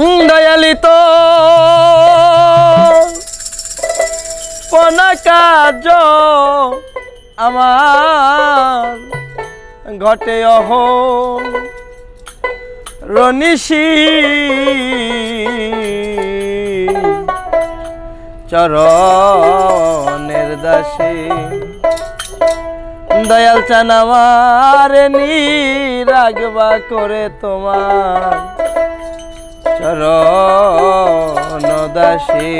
দয়ালি তো কোন কাজ আমার ঘটে অহ রনিশি চরণের দাসী দয়াল চান আমার নিরাগবা করে তোমার চরণ দাসী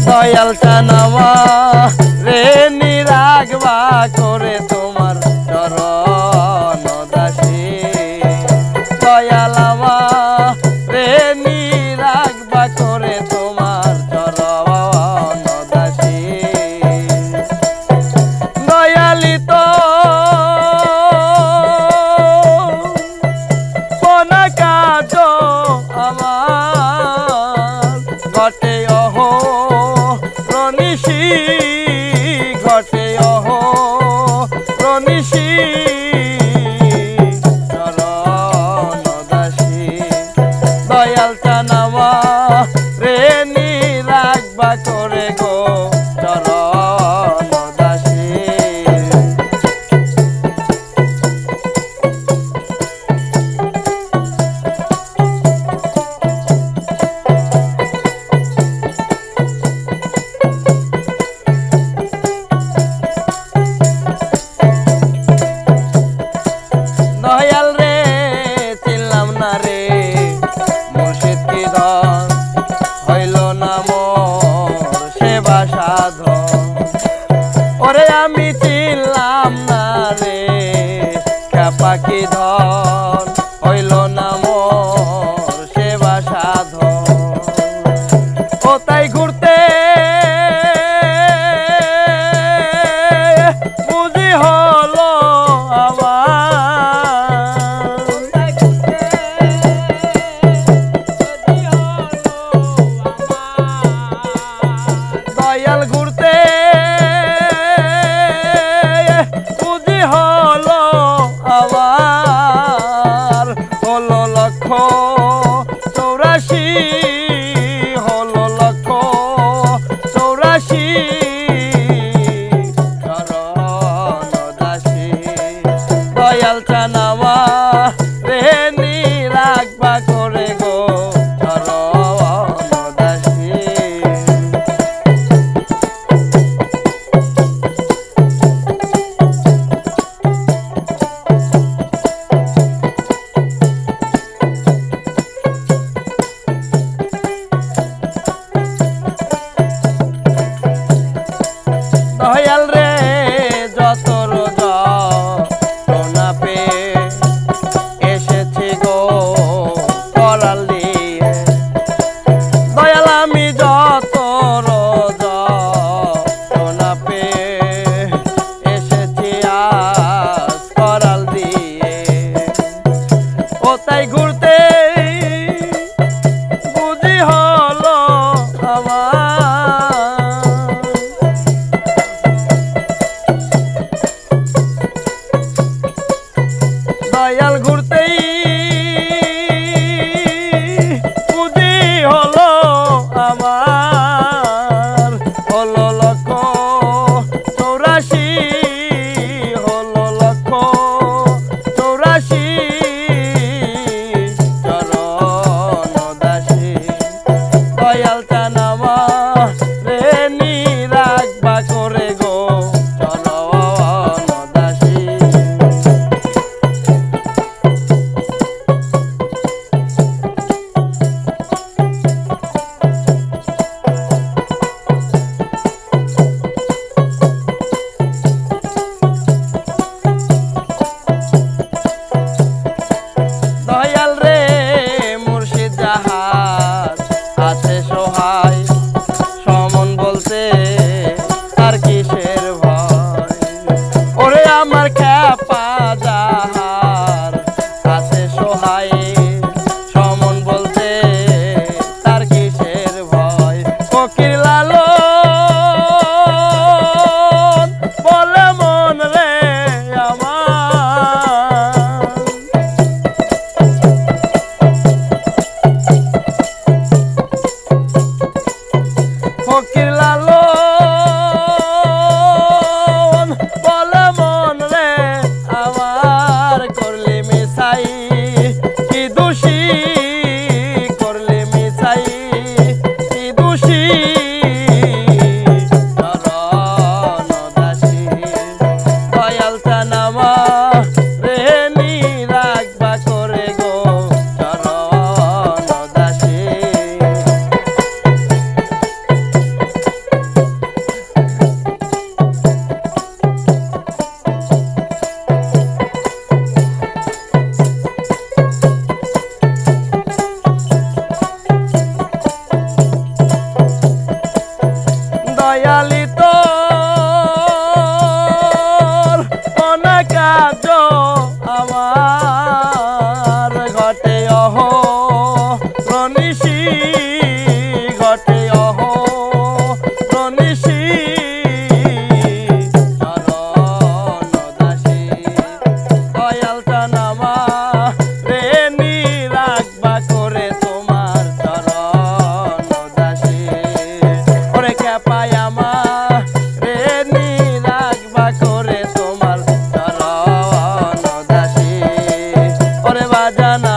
দয়াল চান আমার নিরাগবা করে তোমার চরণ দাসী দয়াল আমার নিরাগবা করে তোমার চরণ দাসী দয়ালি তো কোন কাজ আমার ঘটে অহ রনিশি ঘটে অহ রনিশি চরণ দাসী দয়াল চান আমারে নিরাগবা করে গো চরণ দাসী দয়াল রে চিনলাম না রে মুর্শিদ কি ধন হইল না মোর সেবা সাধন ওরে আমি চিনলাম না রে খ্যাপা কি ধন হইল না মোর সেবা সাধন ও তাই ঘুরতে বুঝি হলো দয়াল ঘুরতে বুঝি হলো আবার হলো লক্ষ 84 হলো লক্ষ 84 চরণ দাসী দয়াল চান আমারে নিরাগবা করে গো চরণ দাসী দয়াল রে যত রোজ সোনা পে এসেছি গো করাল দিয়ে দয়াল আমি যত রোজ সোনা পে এসেছি আজ করাল দিয়ে ও তাই ঘুরতে বুঝি হলো আমার সাহায্য আমার ঘটে অহো রনিশি ঘটে অহো রনিশি চরণ দাসী দয়াল টানামা রে নি রাখবা করে তোমার চরণ দাসী ওরে খেপায় আমার রে নি রাখবা করে তোমার চরণ দাসী ওরে বাজানা